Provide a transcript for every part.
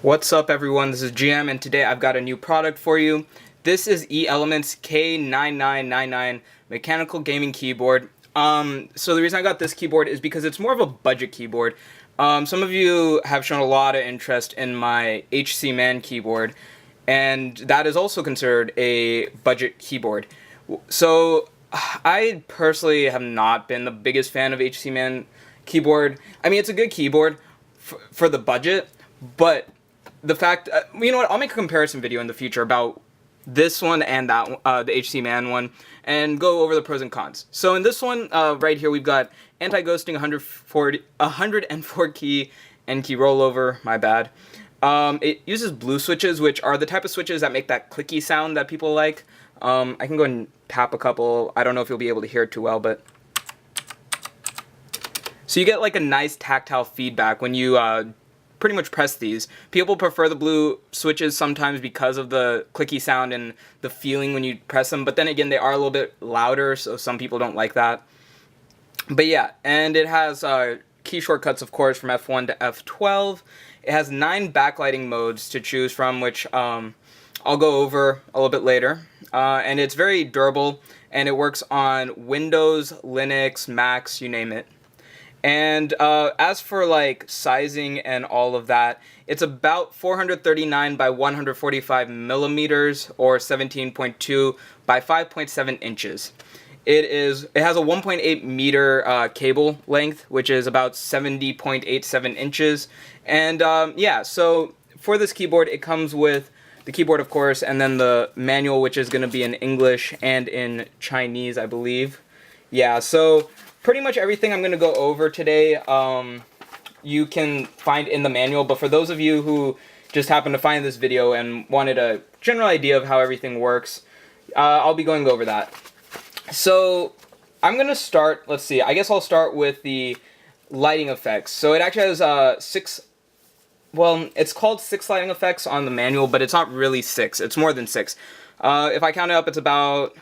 What's up everyone, this is GM and today I've got a new product for you. This is eLement's K-9999 mechanical gaming keyboard. So the reason I got this keyboard is because it's more of a budget keyboard. Some of you have shown a lot of interest in my HC Man keyboard, and that is also considered a budget keyboard. So I personally have not been the biggest fan of HC Man keyboard. I mean, it's a good keyboard for the budget, but the fact, you know what, I'll make a comparison video in the future about this one and that the HC Man one, and go over the pros and cons. So in this one, right here, we've got anti-ghosting, 104 key and key rollover, my bad. It uses blue switches, which are the type of switches that make that clicky sound that people like. I can go and tap a couple. I don't know if you'll be able to hear it too well, but... So you get like a nice tactile feedback when you pretty much press these. People prefer the blue switches sometimes because of the clicky sound and the feeling when you press them, but then again, they are a little bit louder, so some people don't like that. But yeah, and it has key shortcuts, of course, from F1 to F12. It has 9 backlighting modes to choose from, which I'll go over a little bit later. And it's very durable, and it works on Windows, Linux, Macs, you name it. And as for like sizing and all of that, it's about 439 by 145 millimeters or 17.2 by 5.7 inches. It has a 1.8 meter cable length, which is about 70.87 inches. And yeah, so for this keyboard, it comes with the keyboard, of course, and then the manual, which is going to be in English and in Chinese, I believe. Yeah, so pretty much everything I'm going to go over today, you can find in the manual, but for those of you who just happened to find this video and wanted a general idea of how everything works, I'll be going over that. So I'm going to start, let's see, I guess I'll start with the lighting effects. So it actually has 6, well, it's called 6 lighting effects on the manual, but it's not really 6, it's more than 6. If I count it up, it's about,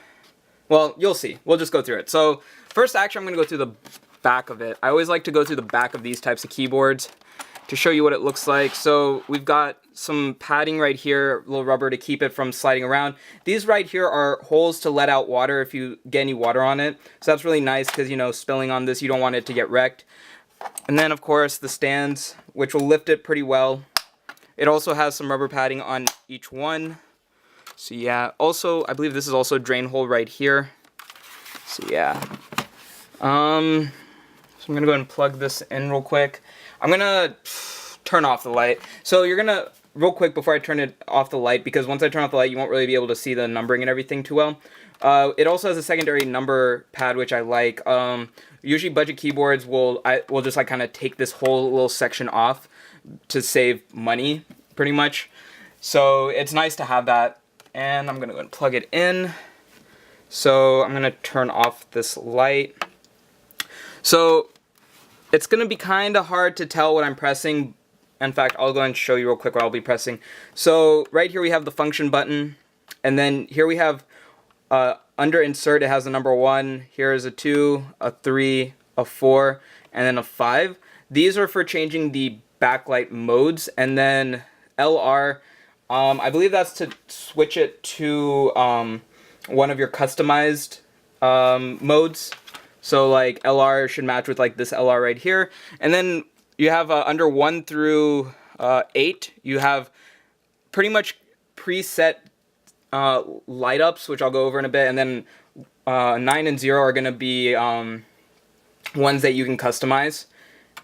well, you'll see, we'll just go through it. So first, actually, I'm going to go through the back of it. I always like to go through the back of these types of keyboards to show you what it looks like. So we've got some padding right here, a little rubber to keep it from sliding around. These right here are holes to let out water if you get any water on it. So that's really nice because, you know, spilling on this, you don't want it to get wrecked. And then, of course, the stands, which will lift it pretty well. It also has some rubber padding on each one. So yeah, also, I believe this is also a drain hole right here. So yeah. So I'm going to go ahead and plug this in real quick. I'm going to turn off the light. So you're going to, real quick before I turn it off the light, because once I turn off the light, you won't really be able to see the numbering and everything too well. It also has a secondary number pad, which I like. Usually budget keyboards will just like kind of take this whole little section off to save money, pretty much. So it's nice to have that. And I'm going to go and plug it in. So I'm going to turn off this light. So it's going to be kind of hard to tell what I'm pressing. In fact, I'll go and show you real quick what I'll be pressing. So right here we have the function button. And then here we have under insert, it has the number 1. Here is a 2, a 3, a 4, and then a 5. These are for changing the backlight modes. And then LR, I believe that's to switch it to one of your customized modes. So like LR should match with like this LR right here. And then you have under 1 through 8, you have pretty much preset light ups, which I'll go over in a bit. And then 9 and 0 are going to be ones that you can customize.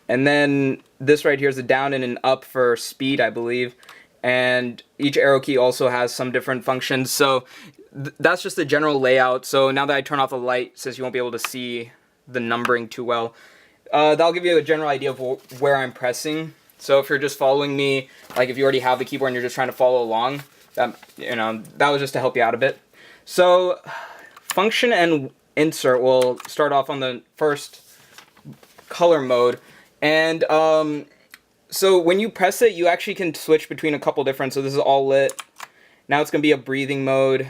And then this right here is a down and an up for speed, I believe. And each arrow key also has some different functions. So that's just the general layout. So now that I turn off the light, since you won't be able to see the numbering too well, that'll give you a general idea of where I'm pressing. So if you're just following me, like if you already have the keyboard and you're just trying to follow along, that, you know, that was just to help you out a bit. So function and insert will start off on the first color mode. And so when you press it, you actually can switch between a couple different. So this is all lit. Now it's going to be a breathing mode.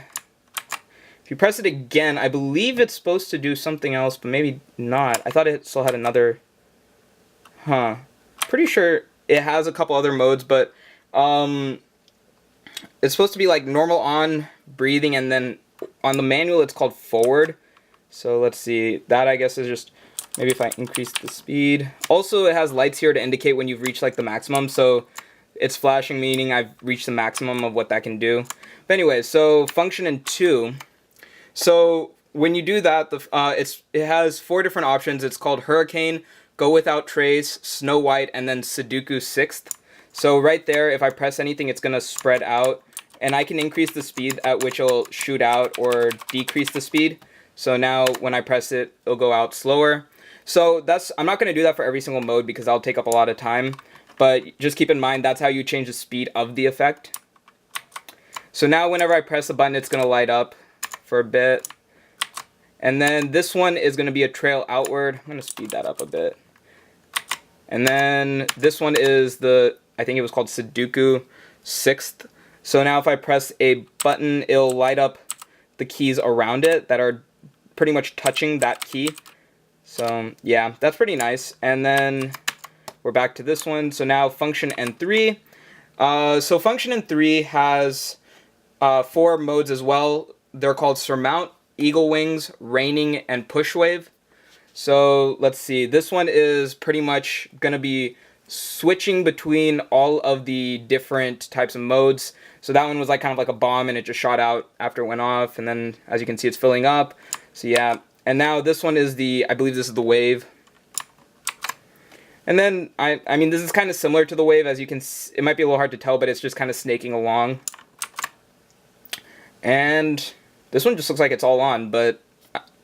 If you press it again, I believe it's supposed to do something else, but maybe not. I thought it still had another... Pretty sure it has a couple other modes, but it's supposed to be like normal on, breathing, and then on the manual it's called forward. So let's see. That I guess is just maybe if I increase the speed. Also, it has lights here to indicate when you've reached like the maximum. So it's flashing, meaning I've reached the maximum of what that can do. But anyway, so function in 2. So when you do that, it has 4 different options. It's called Hurricane, Go Without Trace, Snow White, and then Sudoku 6th. So right there, if I press anything, it's going to spread out. And I can increase the speed at which it'll shoot out or decrease the speed. So now when I press it, it'll go out slower. So I'm not going to do that for every single mode because that'll take up a lot of time. But just keep in mind, that's how you change the speed of the effect. So now whenever I press the button, it's going to light up for a bit. And then this one is going to be a trail outward. I'm going to speed that up a bit. And then this one is I think it was called Sudoku 6th. So now if I press a button, it'll light up the keys around it that are pretty much touching that key. So yeah, that's pretty nice. And then we're back to this one. So now function N3. So function N3 has 4 modes as well. They're called Surmount, Eagle Wings, Raining, and Push Wave. So let's see. This one is pretty much going to be switching between all of the different types of modes. So that one was like kind of like a bomb and it just shot out after it went off. And then as you can see, it's filling up. So yeah. And now this one is I believe this is the wave. And then, I mean, this is kind of similar to the wave. As you can see, it might be a little hard to tell, but it's just kind of snaking along. And this one just looks like it's all on, but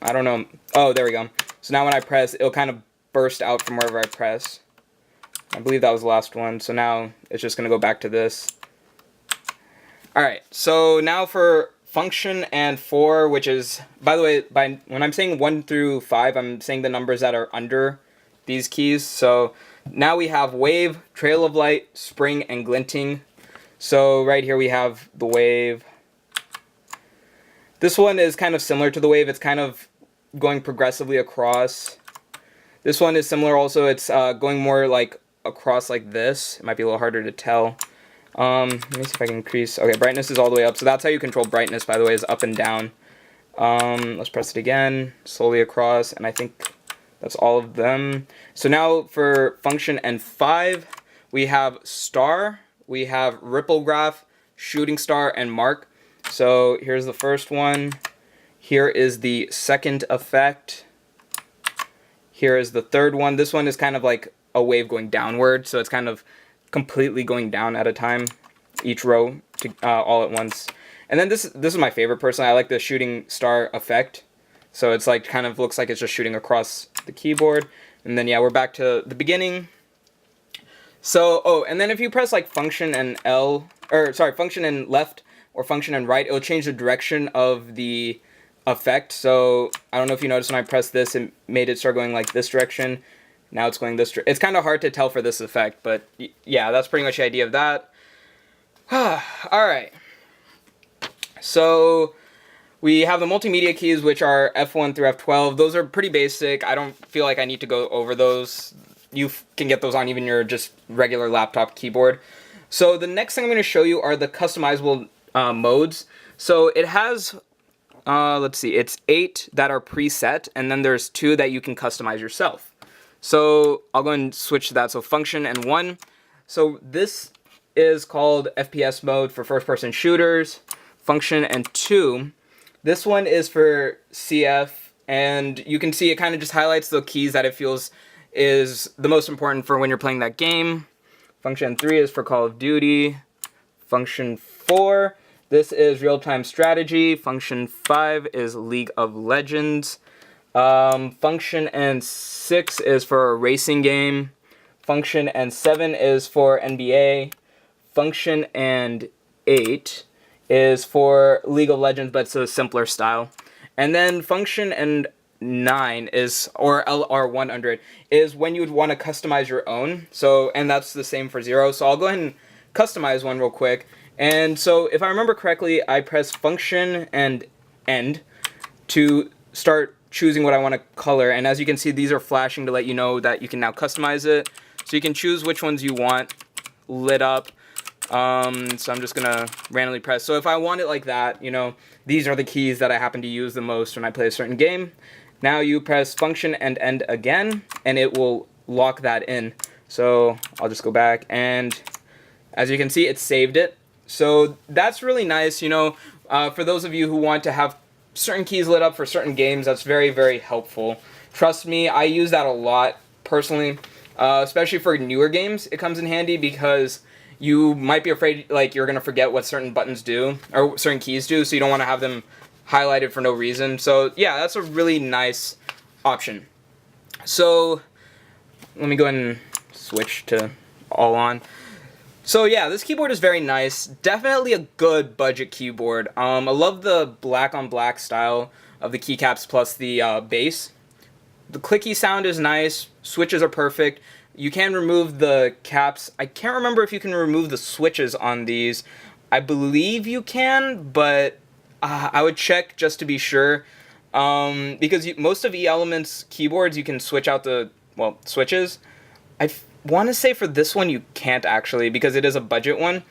I don't know. Oh, there we go. So now when I press, it'll kind of burst out from wherever I press. I believe that was the last one. So now it's just going to go back to this. Alright, so now for function and 4, which is, by the way, when I'm saying 1 through 5, I'm saying the numbers that are under these keys. So now we have wave, trail of light, spring, and glinting. So right here we have the wave. This one is kind of similar to the wave. It's kind of going progressively across. This one is similar also. It's going more like across like this. It might be a little harder to tell. Let me see if I can increase. Okay, brightness is all the way up. So that's how you control brightness, by the way, is up and down. Let's press it again, slowly across, and I think that's all of them. So now for function N5, we have star, we have ripple graph, shooting star, and mark. So here's the first one. Here is the second effect. Here is the third one. This one is kind of like a wave going downward, so it's kind of completely going down at a time, each row all at once. And then this is my favorite personally. I like the shooting star effect. So it's like kind of looks like it's just shooting across the keyboard. And then yeah, we're back to the beginning. So and then if you press like function and function and left or function and right, it'll change the direction of the effect. So I don't know if you noticed when I pressed this, it made it start going like this direction. Now it's going this direction. It's kind of hard to tell for this effect, but yeah, that's pretty much the idea of that. Alright. So we have the multimedia keys, which are F1 through F12. Those are pretty basic. I don't feel like I need to go over those. You can get those on even your just regular laptop keyboard. So the next thing I'm going to show you are the customizable modes. So it has, let's see, it's 8 that are preset, and then there's 2 that you can customize yourself. So I'll go and switch to that. So function and 1. So this is called FPS mode for first-person shooters. Function and 2. This one is for CF, and you can see it kind of just highlights the keys that it feels is the most important for when you're playing that game. Function 3 is for Call of Duty. Function 4, this is real-time strategy. Function 5 is League of Legends. Function and 6 is for a racing game. Function and 7 is for NBA. Function and 8 is for League of Legends, but it's a simpler style. And then function and 9 is, or LR1 under it, is when you would want to customize your own. So, and that's the same for 0. So I'll go ahead and customize one real quick. And so if I remember correctly, I press function and end. to start choosing what I want to color. And as you can see, these are flashing to let you know that you can now customize it. So you can choose which ones you want lit up. So I'm just gonna randomly press. So if I want it like that, you know, these are the keys that I happen to use the most when I play a certain game. Now you press function and end again, and it will lock that in. So I'll just go back, and as you can see, it saved it. So that's really nice, you know, for those of you who want to have certain keys lit up for certain games. That's very, very helpful. Trust me, I use that a lot personally, especially for newer games. It comes in handy because you might be afraid like you're gonna forget what certain buttons do or certain keys do, so you don't want to have them highlighted for no reason. So yeah, that's a really nice option. So let me go ahead and switch to all on. So yeah, this keyboard is very nice. Definitely a good budget keyboard. I love the black on black style of the keycaps plus the base. The clicky sound is nice. Switches are perfect. You can remove the caps. I can't remember if you can remove the switches on these. I believe you can, but I would check just to be sure. Because most of eLement's keyboards, you can switch out the, well, switches. I want to say for this one you can't actually, because it is a budget one,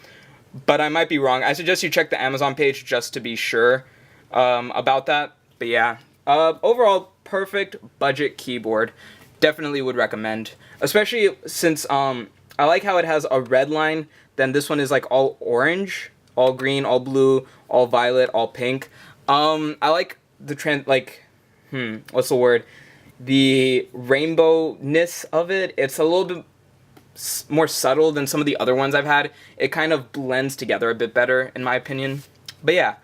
but I might be wrong. I suggest you check the Amazon page just to be sure about that. But yeah, overall, perfect budget keyboard. Definitely would recommend, especially since I like how it has a red line. Then this one is like all orange, all green, all blue, all violet, all pink. I like the what's the word? The rainbow-ness of it. It's a little bit more subtle than some of the other ones I've had. It kind of blends together a bit better, in my opinion. But yeah.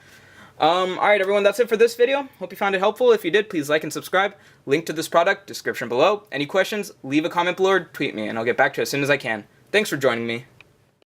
Alright everyone, that's it for this video. Hope you found it helpful. If you did, please like and subscribe. Link to this product, description below. Any questions, leave a comment below or tweet me, and I'll get back to you as soon as I can. Thanks for joining me.